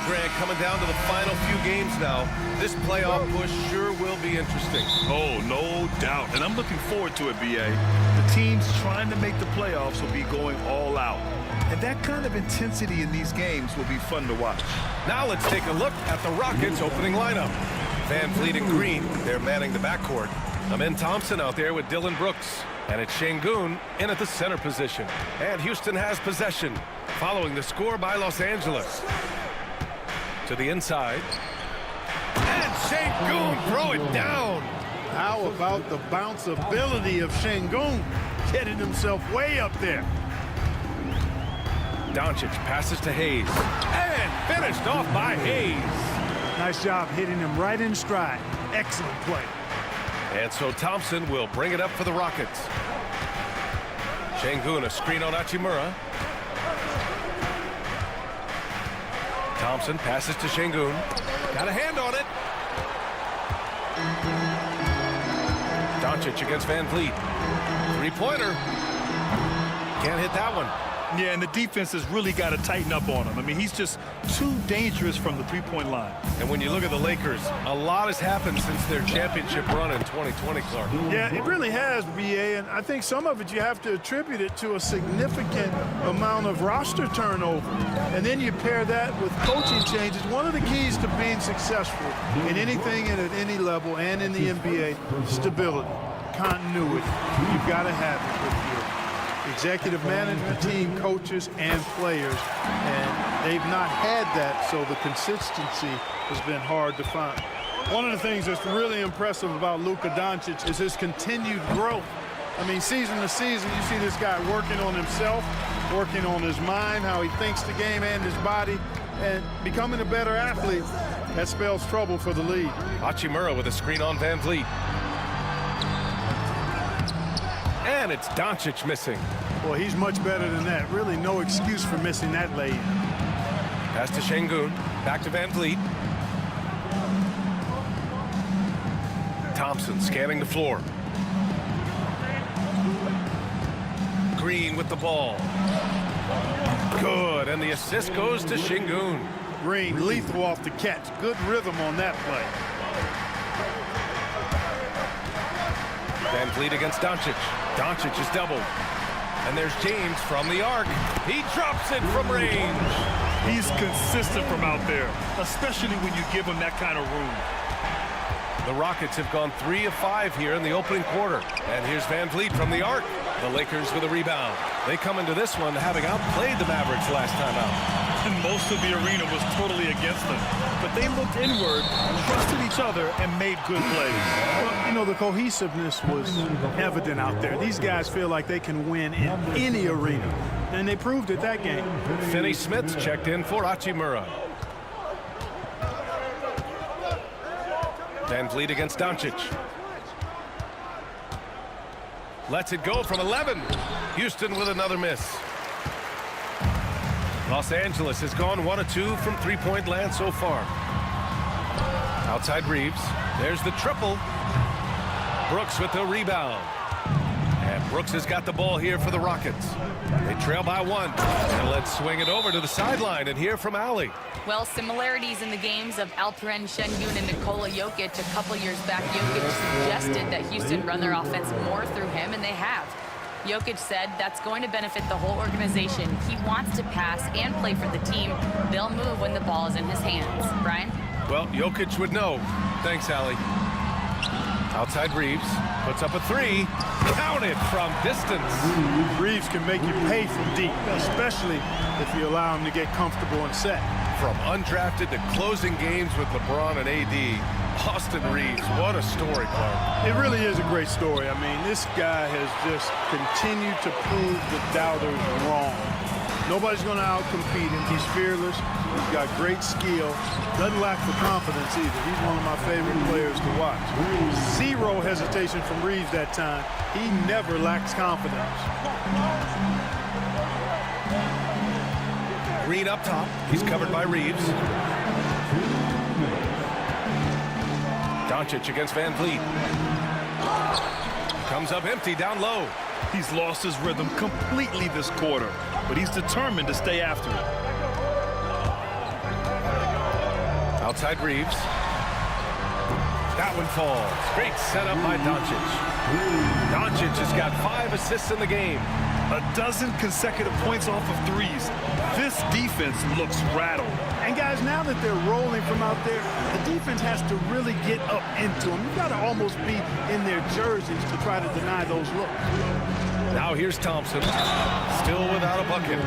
Grant, coming down to the final few games now. This playoff push sure will be interesting. Oh, no doubt. And I'm looking forward to it, B.A. The teams trying to make the playoffs will be going all out. And that kind of intensity in these games will be fun to watch. Now let's take a look at the Rockets' opening lineup. Van Vliet and Green, they're manning the backcourt. Amen Thompson out there with Dylan Brooks. And it's Şengün in at the center position. And Houston has possession, following the score by Los Angeles. To the inside. And Şengün throw it down. How about the bounce ability of Şengün, getting himself way up there. Doncic passes to Hayes. And finished off by Hayes. Nice job hitting him right in stride. Excellent play. And so Thompson will bring it up for the Rockets. Şengün, a screen on Hachimura. Thompson passes to Şengün. Got a hand on it. Doncic against Van Vliet. Three-pointer. Can't hit that one. Yeah, and the defense has really got to tighten up on him. I mean, he's just too dangerous from the three-point line. And when you look at the Lakers, a lot has happened since their championship run in 2020, Clark. Yeah, it really has, B.A., and I think some of it you have to attribute it to a significant amount of roster turnover. And then you pair that with coaching changes. One of the keys to being successful in anything and at any level and in the NBA, stability, continuity. You've got to have it with you. Executive management team, coaches, and players, and they've not had that, so the consistency has been hard to find. One of the things that's really impressive about Luka Doncic is his continued growth. I mean, season to season, you see this guy working on himself, working on his mind, how he thinks the game and his body, and becoming a better athlete. That spells trouble for the league. Hachimura with a screen on Van Vliet. And it's Doncic missing. Well, he's much better than that. Really no excuse for missing that lay-in. Pass to Şengün. Back to Van Vliet. Thompson scanning the floor. Green with the ball. Good, and the assist goes to Şengün. Green, lethal off the catch. Good rhythm on that play. Van Vliet against Doncic. Doncic is doubled. And there's James from the arc. He drops it from range. He's consistent from out there, especially when you give him that kind of room. The Rockets have gone 3 of 5 here in the opening quarter. And here's Van Vliet from the arc. The Lakers with a rebound. They come into this one having outplayed the Mavericks last time out. And most of the arena was totally against them. But they looked inward, trusted each other, and made good plays. Well, you know, the cohesiveness was evident out there. These guys feel like they can win in any arena. And they proved it that game. Finney-Smith checked in for Hachimura. Van Vliet against Doncic. Lets it go from 11. Houston with another miss. Los Angeles has gone 1 of 2 from three-point land so far. Outside Reeves. There's the triple. Brooks with the rebound. And Brooks has got the ball here for the Rockets. They trail by 1. And let's swing it over to the sideline and hear from Allie. Well, similarities in the games of Alperen Şengün and Nikola Jokic. A couple years back, Jokic suggested that Houston run their offense more through him, and they have. Jokic said that's going to benefit the whole organization. He wants to pass and play for the team. They'll move when the ball is in his hands. Brian? Well, Jokic would know. Thanks, Allie. Outside Reeves. Puts up a 3. Counted from distance. Reeves can make you pay from deep, especially if you allow him to get comfortable and set. From undrafted to closing games with LeBron and AD, Austin Reeves, what a story, Clark. It really is a great story. I mean, this guy has just continued to prove the doubters wrong. Nobody's going to outcompete him. He's fearless. He's got great skill. Doesn't lack the confidence either. He's one of my favorite players to watch. Zero hesitation from Reeves that time. He never lacks confidence. Green up top. He's covered by Reeves. Doncic against Van Vliet. Comes up empty down low. He's lost his rhythm completely this quarter, but he's determined to stay after it. Outside Reeves. That one falls. Great setup by Doncic. Doncic has got 5 assists in the game. A dozen consecutive points off of threes. This defense looks rattled. And guys, now that they're rolling from out there, the defense has to really get up into them. You've got to almost be in their jerseys to try to deny those looks. Now here's Thompson, still without a bucket.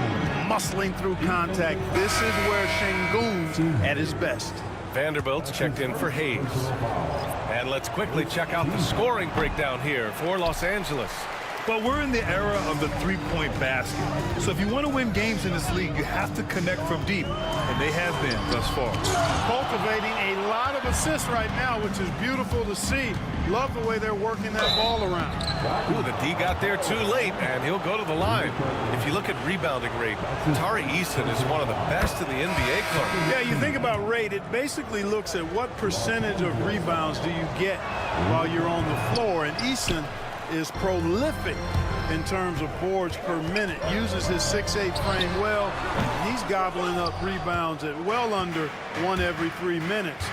Muscling through contact. This is where Şengün's at his best. Vanderbilt's checked in for Hayes. And let's quickly check out the scoring breakdown here for Los Angeles. Well, we're in the era of the three-point basket. So if you want to win games in this league, you have to connect from deep. And they have been thus far. Cultivating a lot of assists right now, which is beautiful to see. Love the way they're working that ball around. Ooh, the D got there too late, and he'll go to the line. If you look at rebounding rate, Tari Eason is one of the best in the NBA club. Yeah, you think about rate, it basically looks at what percentage of rebounds do you get while you're on the floor. And Eason is prolific in terms of boards per minute. Uses his 6'8" frame well. He's gobbling up rebounds at well under 1 every 3 minutes.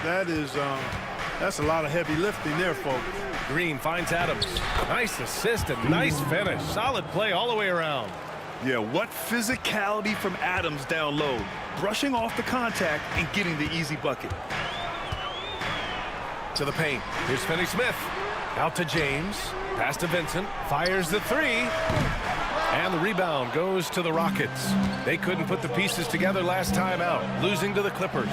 That's a lot of heavy lifting there, folks. Green finds Adams. Nice assist and nice finish. Solid play all the way around. Yeah, what physicality from Adams down low. Brushing off the contact and getting the easy bucket. To the paint. Here's Finney-Smith. Out to James. Pass to Vincent. Fires the 3. And the rebound goes to the Rockets. They couldn't put the pieces together last time out, losing to the Clippers.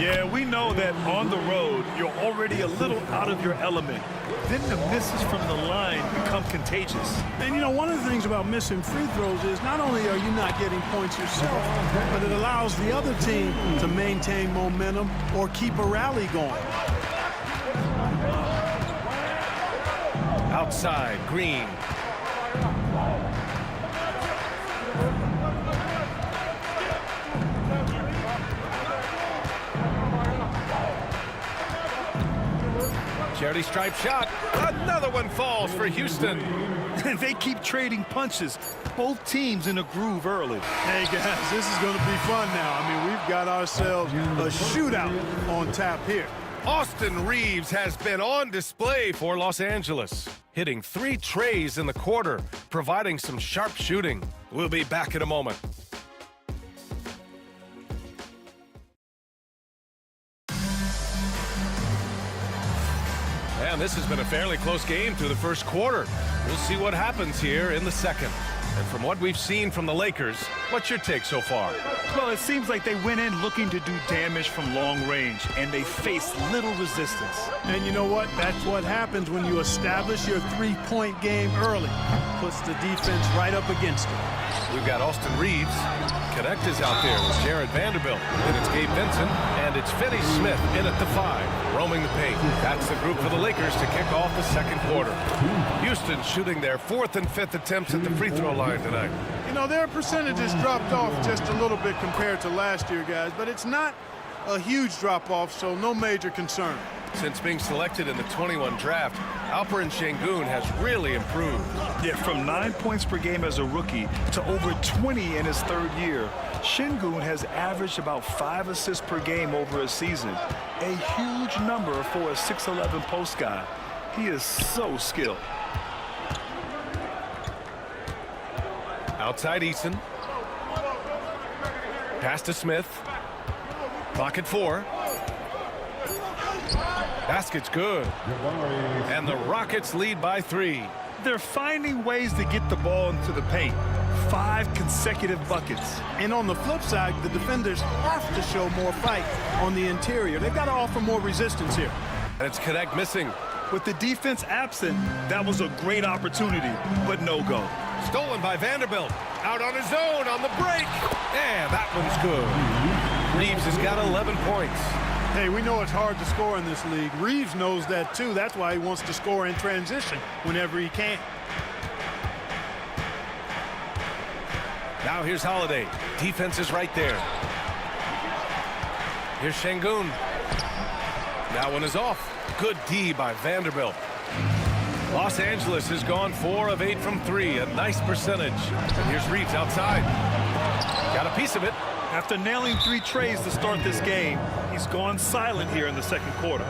Yeah, we know that on the road, you're already a little out of your element. Then the misses from the line become contagious. And, you know, one of the things about missing free throws is not only are you not getting points yourself, but it allows the other team to maintain momentum or keep a rally going. Outside, Green. Charity stripe shot. Another one falls for Houston. They keep trading punches. Both teams in a groove early. Hey, guys, this is going to be fun now. I mean, we've got ourselves a shootout on tap here. Austin Reeves has been on display for Los Angeles, hitting 3 trays in the quarter, providing some sharp shooting. We'll be back in a moment. And this has been a fairly close game through the first quarter. We'll see what happens here in the second. And from what we've seen from the Lakers, what's your take so far? Well, it seems like they went in looking to do damage from long range, and they faced little resistance. And you know what? That's what happens when you establish your three-point game early. Puts the defense right up against it. We've got Austin Reeves. Connect is out there with Jared Vanderbilt. Then it's Gabe Vincent, and it's Finney-Smith in at the 5, roaming the paint. That's the group for the Lakers to kick off the second quarter. Houston shooting their 4th and 5th attempts at the free throw line tonight. You know, their percentages dropped off just a little bit compared to last year, guys, but it's not a huge drop-off, so no major concern. Since being selected in the 21 draft, Alperen Şengün has really improved. Yeah, from 9 points per game as a rookie to over 20 in his 3rd year, Şengün has averaged about 5 assists per game over a season. A huge number for a 6'11" post guy. He is so skilled. Outside Eason. Pass to Smith. Clock at 4. Basket's good. And the Rockets lead by 3. They're finding ways to get the ball into the paint. 5 consecutive buckets. And on the flip side, the defenders have to show more fight on the interior. They've got to offer more resistance here. And it's Connect missing. With the defense absent, that was a great opportunity, but no go. Stolen by Vanderbilt. Out on his own on the break. And that one's good. Reeves has got 11 points. Hey, we know it's hard to score in this league. Reeves knows that too. That's why he wants to score in transition whenever he can. Now here's Holiday. Defense is right there. Here's Şengün. That one is off. Good D by Vanderbilt. Los Angeles has gone 4 of 8 from 3. A nice percentage. And here's Reeves outside. Got a piece of it. After nailing 3 trays to start this game, he's gone silent here in the second quarter.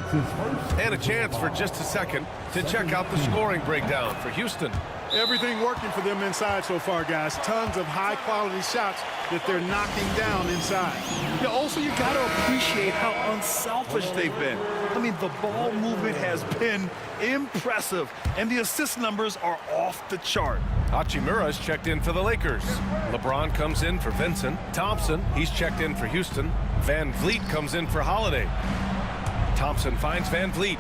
And a chance for just a second to check out the scoring breakdown for Houston. Everything working for them inside so far, guys. Tons of high-quality shots that they're knocking down inside. Yeah, also, you got to appreciate how unselfish they've been. I mean, the ball movement has been impressive, and the assist numbers are off the chart. Hachimura's checked in for the Lakers. LeBron comes in for Vincent. Thompson, he's checked in for Houston. Van Vliet comes in for Holiday. Thompson finds Van Vliet.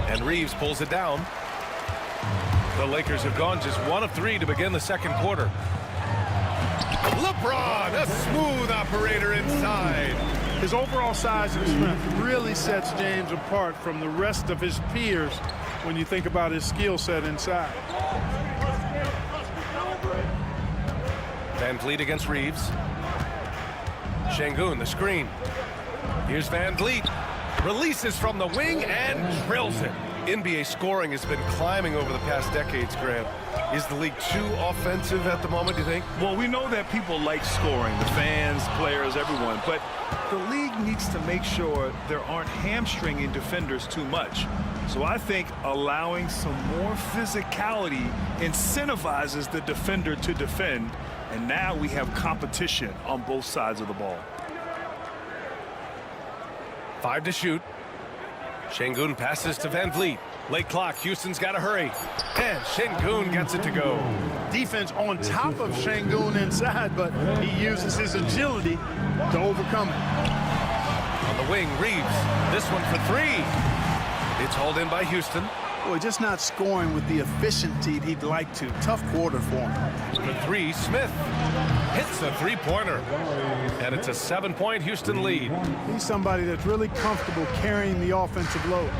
And Reeves pulls it down. The Lakers have gone just 1 of 3 to begin the second quarter. LeBron, a smooth operator inside. His overall size and strength really sets James apart from the rest of his peers when you think about his skill set inside. Van Vliet against Reeves. Şengün, the screen. Here's Van Vliet. Releases from the wing and drills it. NBA scoring has been climbing over the past decades, Grant. Is the league too offensive at the moment, do you think? Well, we know that people like scoring, the fans, players, everyone, but the league needs to make sure there aren't hamstringing defenders too much. So I think allowing some more physicality incentivizes the defender to defend, and now we have competition on both sides of the ball. 5 to shoot. Şengün passes to Van Vliet. Late clock, Houston's got to hurry. And Şengün gets it to go. Defense on top of Şengün inside, but he uses his agility to overcome it. On the wing, Reeves. This one for 3. It's hauled in by Houston. Boy, just not scoring with the efficiency he'd like to. Tough quarter for him. For 3, Smith hits a 3-pointer. And it's a 7-point Houston lead. He's somebody that's really comfortable carrying the offensive load.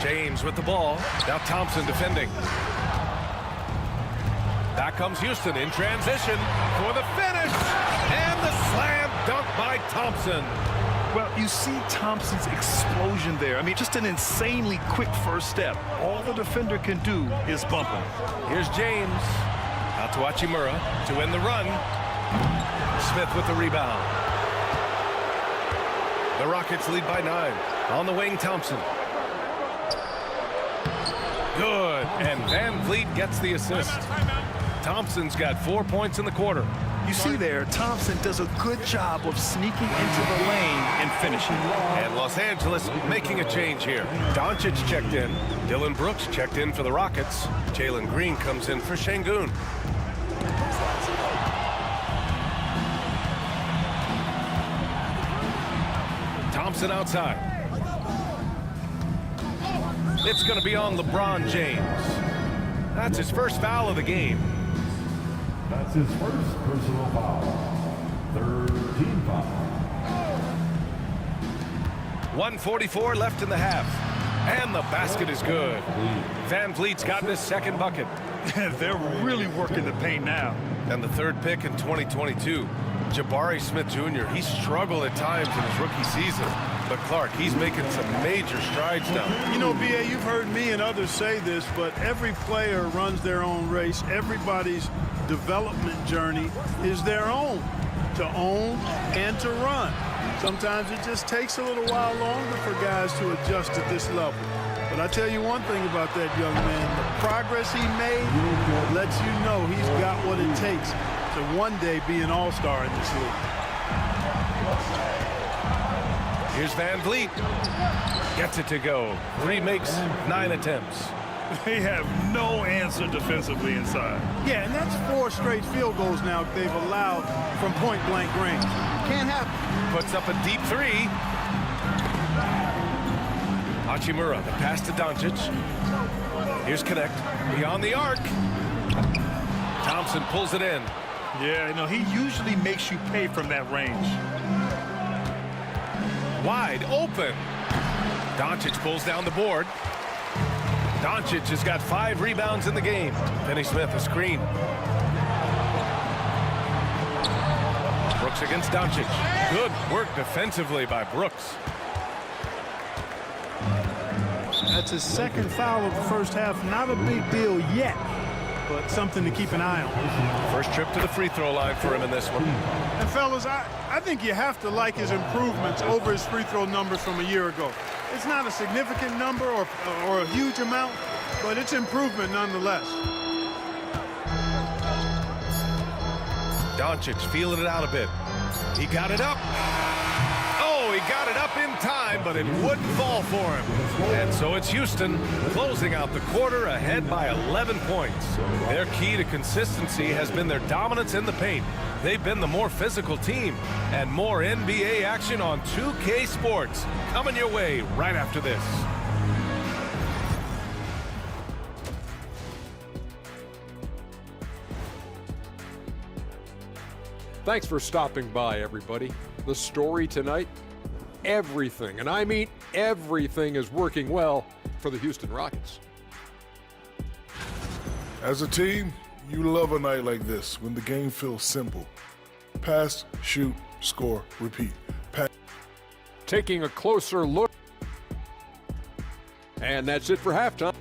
James with the ball. Now Thompson defending. Back comes Houston in transition for the finish. And the slam dunk by Thompson. Well, you see Thompson's explosion there. I mean, just an insanely quick first step. All the defender can do is bump him. Here's James. Out to Hachimura to win the run. Smith with the rebound. The Rockets lead by 9. On the wing, Thompson. Good. And Van Vliet gets the assist. Thompson's got 4 points in the quarter. You see there, Thompson does a good job of sneaking into the lane and finishing. And Los Angeles making a change here. Doncic checked in. Dillon Brooks checked in for the Rockets. Jalen Green comes in for Şengün. Thompson outside. It's going to be on LeBron James. That's his first foul of the game. That's his first personal foul. 13 foul. 1:44 left in the half. And the basket is good. Van Vliet's gotten his second bucket. They're really working the paint now. And the 3rd pick in 2022, Jabari Smith Jr., he struggled at times in his rookie season. But Clark, he's making some major strides now. You know, B.A., you've heard me and others say this, but every player runs their own race. Everybody's development journey is their own, to own and to run. Sometimes it just takes a little while longer for guys to adjust at this level. But I tell you one thing about that young man, the progress he made lets you know he's got what it takes to one day be an all-star in this league. Here's Van Vliet. Gets it to go. 3 makes 9 attempts. They have no answer defensively inside. Yeah, and that's 4 straight field goals now they've allowed from point-blank range. Can't happen. Puts up a deep 3. Hachimura, the pass to Doncic. Here's Connect. Beyond the arc. Thompson pulls it in. Yeah, you know, he usually makes you pay from that range. Wide open. Doncic pulls down the board. Doncic has got 5 rebounds in the game. Finney Smith, a screen. Brooks against Doncic. Good work defensively by Brooks. That's his second foul of the first half. Not a big deal yet. but something to keep an eye on. First trip to the free throw line for him in this one. And fellas, I think you have to like his improvements over his free throw numbers from a year ago. It's not a significant number or a huge amount, but it's improvement nonetheless. Doncic feeling it out a bit. He got it up. Oh, he got it up in time, but it wouldn't fall for him. And so it's Houston closing out the quarter ahead by 11 points. Their key to consistency has been their dominance in the paint. They've been the more physical team. And more NBA action on 2K Sports coming your way right after this. Thanks for stopping by, everybody. The story tonight, everything, and I mean everything, is working well for the Houston Rockets. As a team, you love a night like this when the game feels simple. Pass, shoot, score, repeat. Pass. Taking a closer look. And that's it for halftime.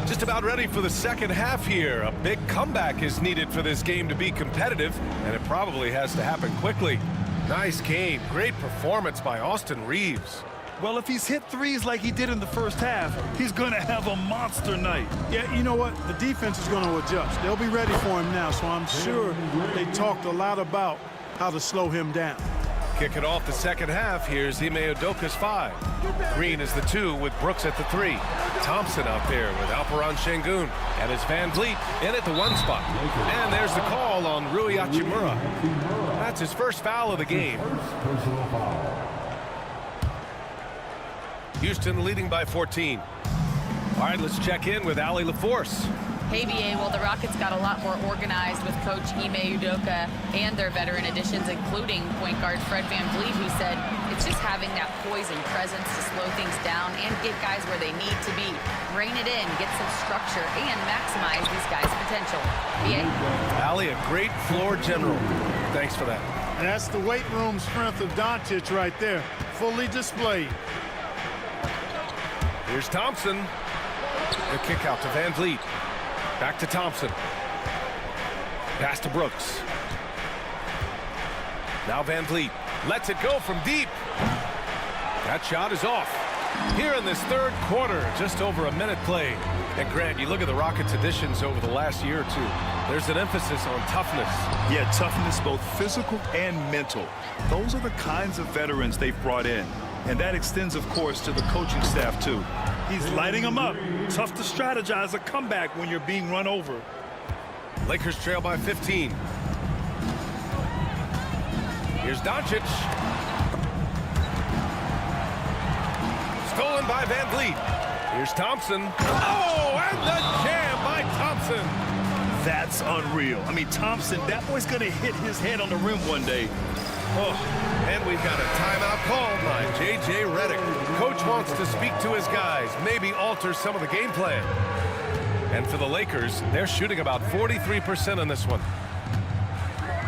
Just about ready for the second half here. A big comeback is needed for this game to be competitive, and it probably has to happen quickly. Nice game. Great performance by Austin Reeves. Well, if he's hit threes like he did in the first half, he's going to have a monster night. Yeah, you know what? The defense is going to adjust. They'll be ready for him now, so I'm sure they talked a lot about how to slow him down. Kicking off the second half, here's Ime Udoka's 5. Green is the 2 with Brooks at the 3. Thompson out there with Alperen Şengün. And it's Van Vliet in at the 1 spot. And there's the call on Rui Hachimura. That's his first foul of the game. Personal foul. Houston leading by 14. All right, let's check in with Allie LaForce. Hey, BA, well, the Rockets got a lot more organized with Coach Ime Udoka and their veteran additions, including point guard Fred Van Vliet, who said it's just having that poise and presence to slow things down and get guys where they need to be. Rein it in, get some structure, and maximize these guys' potential. BA? Allie, a great floor general. Thanks for that. And that's the weight room strength of Doncic right there, fully displayed. Here's Thompson. The kick out to Van Vliet. Back to Thompson. Pass to Brooks. Now Van Vliet lets it go from deep. That shot is off. Here in this third quarter, just over a minute played. And Grant, you look at the Rockets' additions over the last year or two. There's an emphasis on toughness. Yeah, toughness, both physical and mental. Those are the kinds of veterans they've brought in. And that extends, of course, to the coaching staff, too. He's lighting them up. Tough to strategize a comeback when you're being run over. Lakers trail by 15. Here's Doncic. Stolen by Van Vliet. Here's Thompson. Oh, and the jam by Thompson. That's unreal. I mean, Thompson, that boy's going to hit his head on the rim one day. Oh, and we've got a timeout called by J.J. Redick. Coach wants to speak to his guys, maybe alter some of the game plan. And for the Lakers, they're shooting about 43% in this one.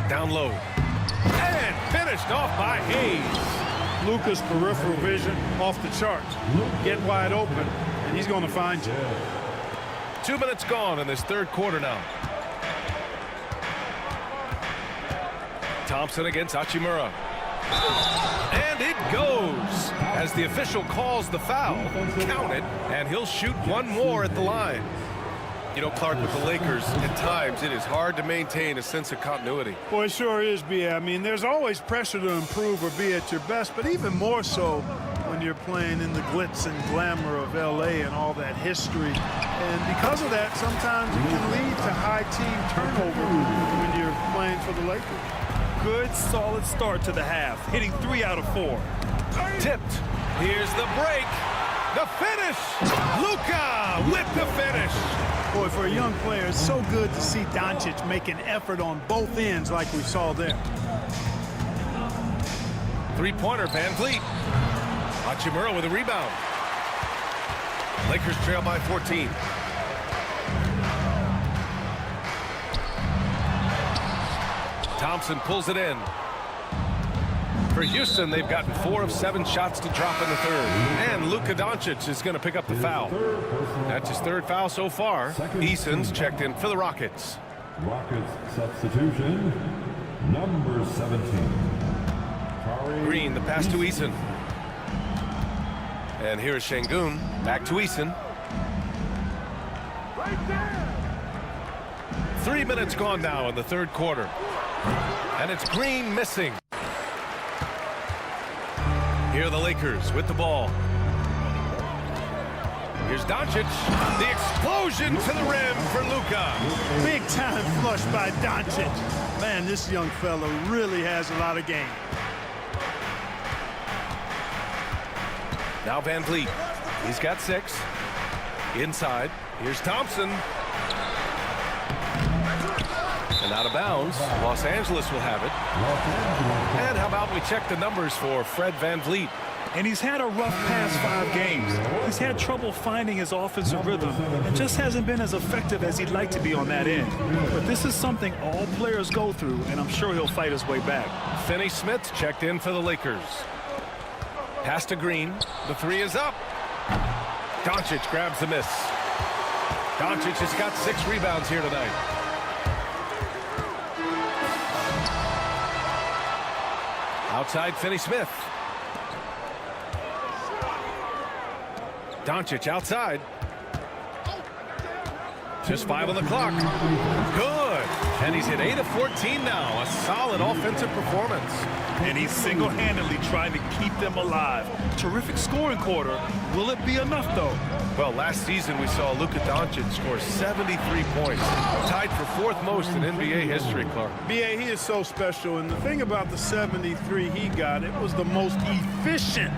Down low. And finished off by Hayes. Luka's peripheral vision off the charts. Get wide open, and he's going to find you. 2 minutes gone in this third quarter now. Thompson against Hachimura. And it goes as the official calls the foul. Count it, and he'll shoot one more at the line. You know, Clark, with the Lakers, at times it is hard to maintain a sense of continuity. Boy, it sure is, B.A. I mean, there's always pressure to improve or be at your best, but even more so when you're playing in the glitz and glamour of L.A. and all that history. And because of that, sometimes it can lead to high team turnover when you're playing for the Lakers. Good, solid start to the half, hitting 3 out of 4. Tipped. Here's the break. The finish. Luka with the finish. Boy, for a young player, it's so good to see Doncic make an effort on both ends like we saw there. Three-pointer, Van Vliet. Hachimura with a rebound. Lakers trail by 14. Thompson pulls it in. For Houston, they've gotten 4 of 7 shots to drop in the third. And Luka Doncic is going to pick up the foul. That's his 3rd foul so far. Eason's checked in for the Rockets. Rockets substitution, number 17. Green, the pass to Eason. And here is Şengün. Back to Eason. 3 minutes gone now in the 3rd quarter. And it's Green missing. Here are the Lakers with the ball. Here's Doncic. The explosion to the rim for Luka. Big time flush by Doncic. Man, this young fella really has a lot of game. Now Van Vliet. He's got 6. Inside. Here's Thompson. And out of bounds. Los Angeles will have it. And how about we check the numbers for Fred Van Vliet? And he's had a rough past 5 games. He's had trouble finding his offensive rhythm and just hasn't been as effective as he'd like to be on that end. But this is something all players go through, and I'm sure he'll fight his way back. Finney Smith checked in for the Lakers. Pass to Green. The 3 is up. Doncic grabs the miss. Doncic has got 6 rebounds here tonight. Outside Finney Smith. Doncic outside. Just 5 on the clock. Good. And he's hit 8 of 14 now. A solid offensive performance. And he's single-handedly trying to keep them alive. Terrific scoring quarter. Will it be enough, though? Well, last season we saw Luka Doncic score 73 points. Tied for 4th most in NBA history, Clark. B.A., he is so special. And the thing about the 73 he got, it was the most efficient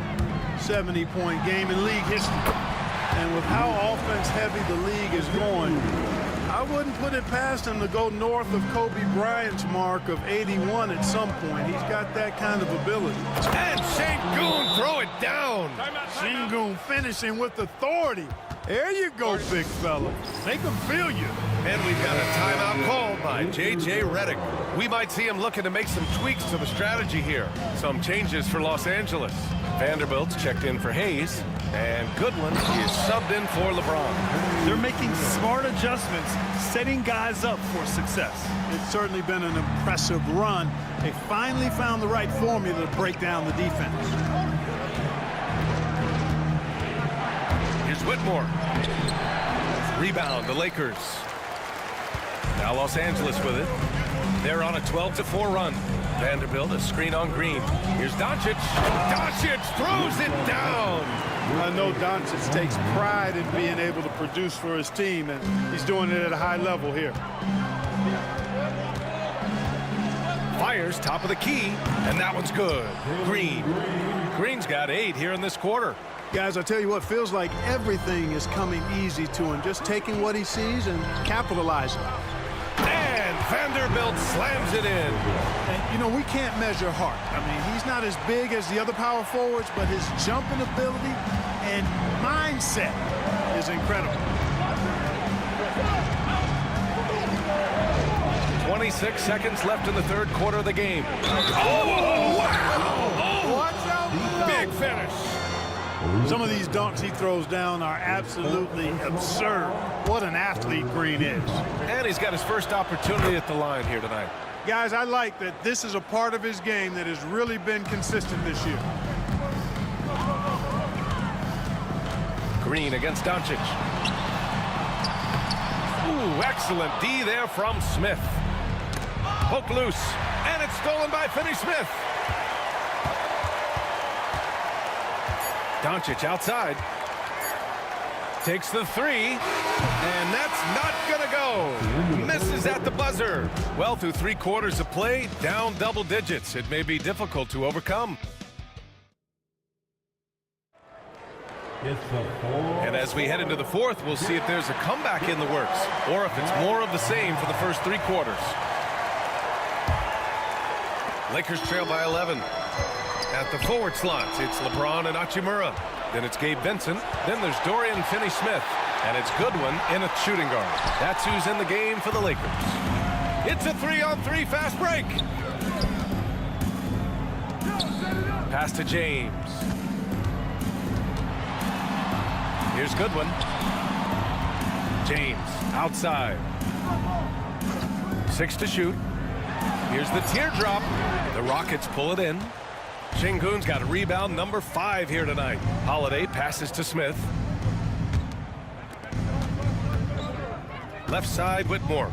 70-point game in league history. And with how offense-heavy the league is going, I wouldn't put it past him to go north of Kobe Bryant's mark of 81 at some point. He's got that kind of ability. And Şengün throw it down. Şengün finishing with authority. There you go, big fella. Make him feel you. And we've got a timeout called by J.J. Redick. We might see him looking to make some tweaks to the strategy here. Some changes for Los Angeles. Vanderbilt's checked in for Hayes. And Goodwin is subbed in for LeBron. They're making smart adjustments, setting guys up for success. It's certainly been an impressive run. They finally found the right formula to break down the defense. Here's Whitmore. Rebound, the Lakers. Now Los Angeles with it. They're on a 12-4 run. Vanderbilt, a screen on Green. Here's Doncic. Doncic throws it down. I know Doncic takes pride in being able to produce for his team, and he's doing it at a high level here. Fires top of the key, and that one's good. Green. Green's got 8 here in this quarter. Guys, I tell you what, feels like everything is coming easy to him, just taking what he sees and capitalizing. And Vanderbilt slams it in. And, you know, we can't measure heart. I mean, he's not as big as the other power forwards, but his jumping ability and mindset is incredible. 26 seconds left in the 3rd quarter of the game. Oh, wow! Watch out! Big finish. Some of these dunks he throws down are absolutely absurd. What an athlete Green is. And he's got his first opportunity at the line here tonight. Guys, I like that this is a part of his game that has really been consistent this year. Green against Doncic. Ooh, excellent D there from Smith. Poked loose, and it's stolen by Finney Smith. Doncic outside. Takes the 3, and that's not gonna go. Misses at the buzzer. Well, through 3 quarters of play, down double digits. It may be difficult to overcome. And as we head into the 4th, we'll see if there's a comeback in the works, or if it's more of the same for the first 3 quarters. Lakers trail by 11. At the forward slots, it's LeBron and Hachimura. Then it's Gabe Vincent. Then there's Dorian Finney-Smith. And it's Goodwin in a shooting guard. That's who's in the game for the Lakers. It's a 3-on-3 fast break. Pass to James. Here's Goodwin. James outside. 6 to shoot. Here's the teardrop. The Rockets pull it in. Şengün's got a rebound number 5 here tonight. Holiday passes to Smith. Left side, Whitmore.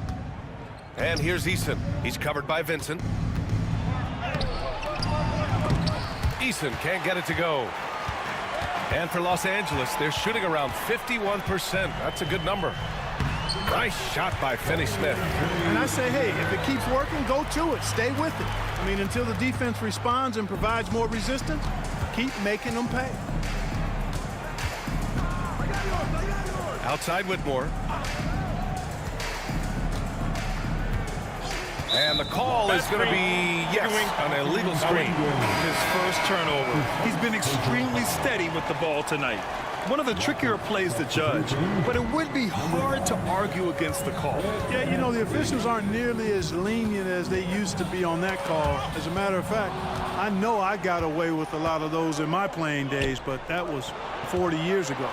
And here's Eason. He's covered by Vincent. Eason can't get it to go. And for Los Angeles, they're shooting around 51%. That's a good number. Nice shot by Finney-Smith. And I say, hey, if it keeps working, go to it. Stay with it. I mean, until the defense responds and provides more resistance, keep making them pay. Outside Whitmore. And the call is going to be, yes, an illegal screen. His first turnover. He's been extremely steady with the ball tonight. One of the trickier plays to judge, but it would be hard to argue against the call. Yeah, you know, the officials aren't nearly as lenient as they used to be on that call. As a matter of fact, I know I got away with a lot of those in my playing days, but that was 40 years ago.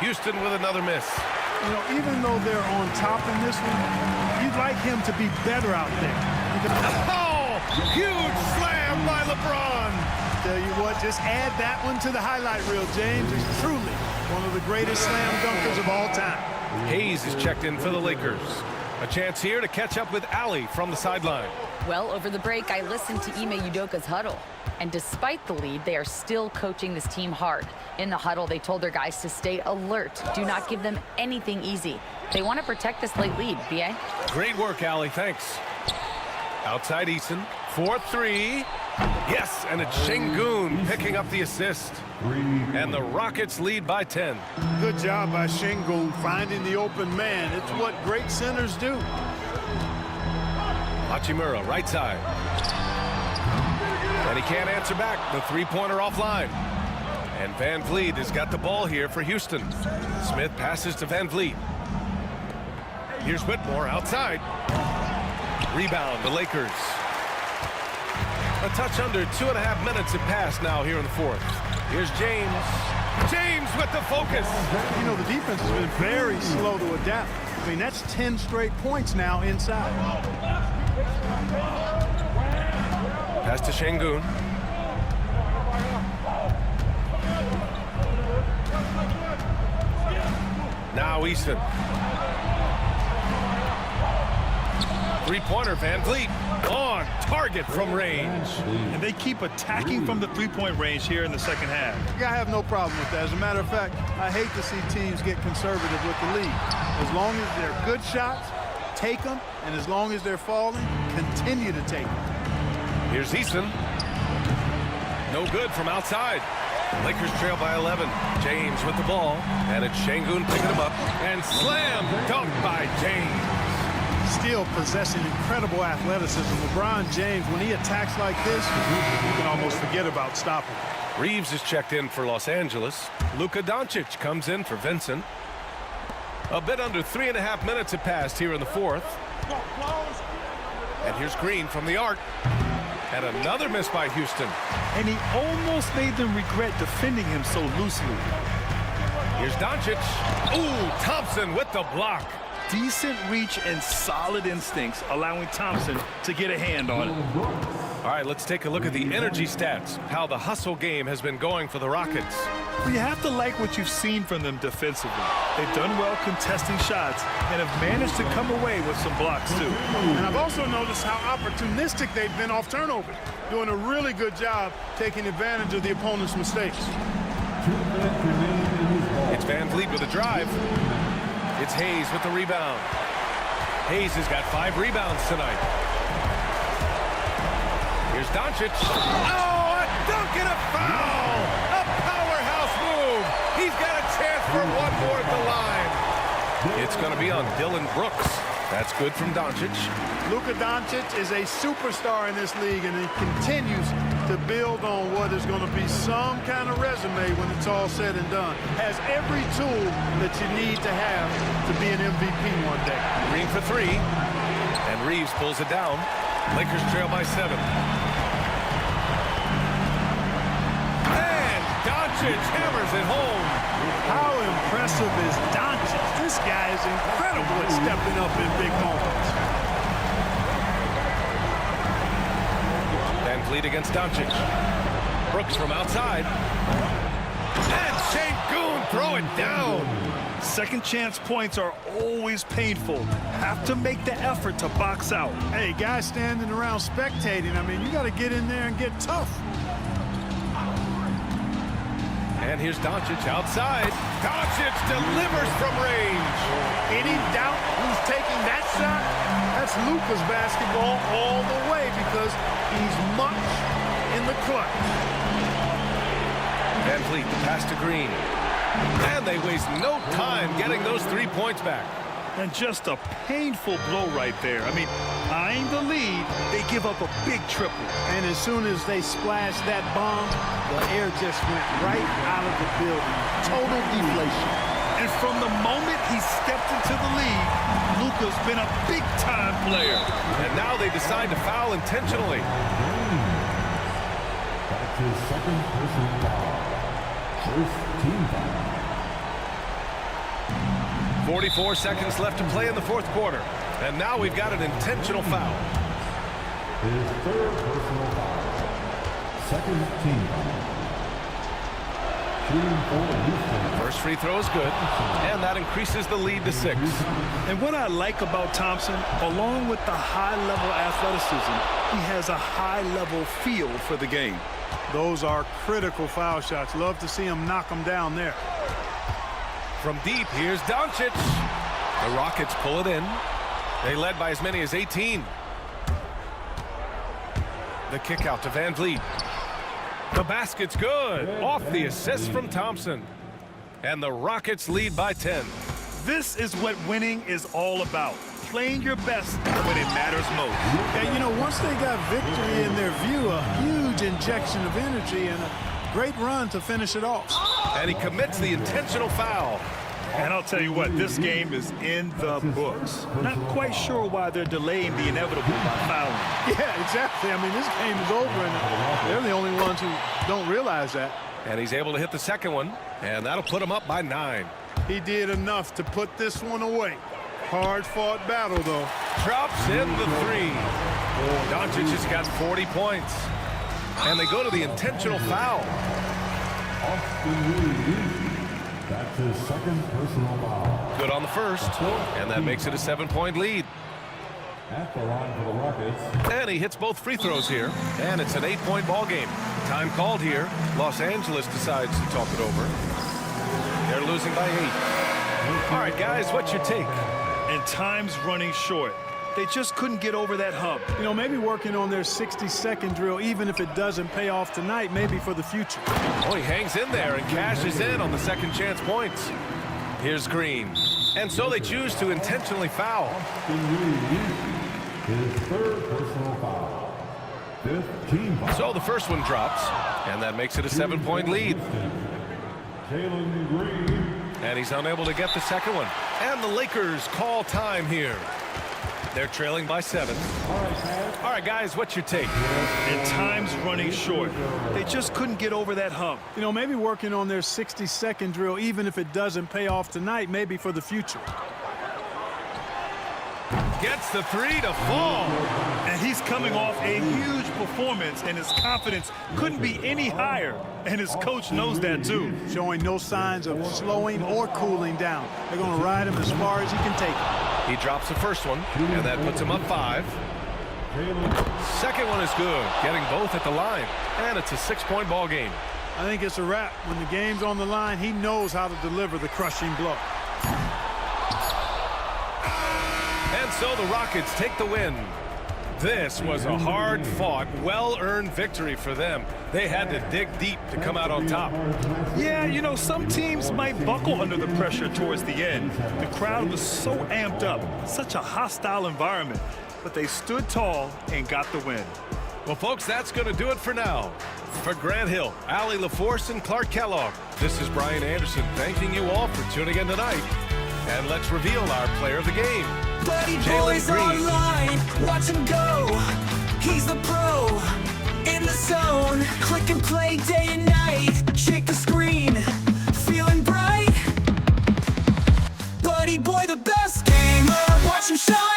Houston with another miss. You know, even though they're on top in this one, you'd like him to be better out there. Oh, huge slam by LeBron. Tell you what, just add that one to the highlight reel, James. He's truly one of the greatest slam dunkers of all time. Hayes is checked in for the Lakers. A chance here to catch up with Ali from the sideline. Well, over the break, I listened to Ime Udoka's huddle. And despite the lead, they are still coaching this team hard. In the huddle, they told their guys to stay alert. Do not give them anything easy. They want to protect this late lead, B.A. Great work, Ali. Thanks. Outside Eason. 4-3. Yes, and it's Şengün picking up the assist. And the Rockets lead by 10. Good job by Şengün finding the open man. It's what great centers do. Hachimura, right side. And he can't answer back. The three-pointer offline. And Van Vliet has got the ball here for Houston. Smith passes to Van Vliet. Here's Whitmore outside. Rebound, the Lakers. A touch under 2.5 minutes have passed now here in the fourth. Here's James. James with the focus. You know, the defense has been very slow to adapt. I mean, that's 10 straight points now inside. Pass to Şengün. Now Eason. Three-pointer, Van Vliet on target from range. And they keep attacking from the three-point range here in the second half. Yeah, I have no problem with that. As a matter of fact, I hate to see teams get conservative with the lead. As long as they're good shots, take them, and as long as they're falling, continue to take them. Here's Eason. No good from outside. Lakers trail by 11. James with the ball, and it's Şengün picking him up, and slam dunk by James. Still possessing incredible athleticism. LeBron James, when he attacks like this, you can almost forget about stopping. Reeves is checked in for Los Angeles. Luka Doncic comes in for Vincent. A bit under 3.5 minutes have passed here in the fourth. And here's Green from the arc. And another miss by Houston. And he almost made them regret defending him so loosely. Here's Doncic. Ooh, Thompson with the block. Decent reach and solid instincts, allowing Thompson to get a hand on it. All right, let's take a look at the energy stats, how the hustle game has been going for the Rockets. Well, you have to like what you've seen from them defensively. They've done well contesting shots and have managed to come away with some blocks, too. And I've also noticed how opportunistic they've been off turnovers, doing a really good job taking advantage of the opponent's mistakes. It's Van Vliet with a drive. It's Hayes with the rebound. Hayes has got 5 rebounds tonight. Here's Doncic. Oh, a dunk and a foul! A powerhouse move. He's got a chance for one more at the line. It's going to be on Dylan Brooks. That's good from Doncic. Luka Doncic is a superstar in this league, and he continues to build on what is going to be some kind of resume when it's all said and done. Has every tool that you need to have to be an MVP one day. Green for 3. And Reeves pulls it down. Lakers trail by 7. Doncic hammers it home. How impressive is Doncic? This guy is incredible at stepping up in big moments. Van Vliet against Doncic. Brooks from outside. And Şengün throw it down. Second chance points are always painful. Have to make the effort to box out. Hey, guys standing around spectating, I mean, you got to get in there and get tough. And here's Doncic outside. Doncic delivers from range. Any doubt who's taking that shot? That's Luka's basketball all the way because he's much in the clutch. Van Vliet, the pass to Green. And they waste no time getting those 3 points back. And just a painful blow right there. I mean, eyeing the lead, they give up a big triple. And as soon as they splashed that bomb, the air just went right out of the building. Total deflation. And from the moment he stepped into the lead, Luka's been a big-time player. And now they decide to foul intentionally. That's his second personal foul. First team foul. 44 seconds left to play in the fourth quarter. And now we've got an intentional foul. His third personal foul. Second team foul. Shooting for Houston. First free throw is good. And that increases the lead to 6. And what I like about Thompson, along with the high-level athleticism, he has a high-level feel for the game. Those are critical foul shots. Love to see him knock them down there. From deep, here's Doncic. The Rockets pull it in. They led by as many as 18. The kick out to Van Vliet. The basket's good. Off the assist from Thompson. And the Rockets lead by 10. This is what winning is all about. Playing your best when it matters most. And, you know, once they got victory in their view, a huge injection of energy and a great run to finish it off. And he commits the intentional foul. And I'll tell you what, this game is in the books. Not quite sure why they're delaying the inevitable by fouling. Yeah, exactly. I mean, this game is over, and they're the only ones who don't realize that. And he's able to hit the second one, and that'll put him up by 9. He did enough to put this one away. Hard-fought battle, though. Drops in the 3. Doncic has got 40 points. And they go to the intentional foul. That's his second personal foul. Good on the first, and that makes it a 7-point lead. At the line for the Rockets. And he hits both free throws here, and it's an 8-point ball game. Time called here. Los Angeles decides to talk it over. They're losing by 8. All right, guys, what's your take? And time's running short. They just couldn't get over that hump. You know, maybe working on their 60-second drill, even if it doesn't pay off tonight, maybe for the future. Oh, he hangs in there and cashes in on the second chance points. Here's Green. And so they choose to intentionally foul. His third personal foul. Fifth team foul. So the first one drops, and that makes it a 7-point lead. Jalen Green. And he's unable to get the second one. And the Lakers call time here. They're trailing by 7. All right, guys, what's your take? And time's running short. They just couldn't get over that hump. You know, maybe working on their 60-second drill, even if it doesn't pay off tonight, maybe for the future. Gets the 3 to fall. And he's coming off a huge performance, and his confidence couldn't be any higher. And his coach knows that, too. Showing no signs of slowing or cooling down. They're going to ride him as far as he can take it. He drops the first one, and that puts him up 5. Second one is good, getting both at the line. And it's a 6-point ball game. I think it's a wrap. When the game's on the line, he knows how to deliver the crushing blow. And so the Rockets take the win. This was a hard-fought, well-earned victory for them. They had to dig deep to come out on top. Yeah, you know, some teams might buckle under the pressure towards the end. The crowd was so amped up, such a hostile environment. But they stood tall and got the win. Well, folks, that's going to do it for now. For Grant Hill, Allie LaForce, and Clark Kellogg, this is Brian Anderson thanking you all for tuning in tonight. And let's reveal our player of the game. Buddy boys online, watch him go. He's the pro, in the zone. Click and play day and night. Check the screen. boy, the best gamer. Watch him shine.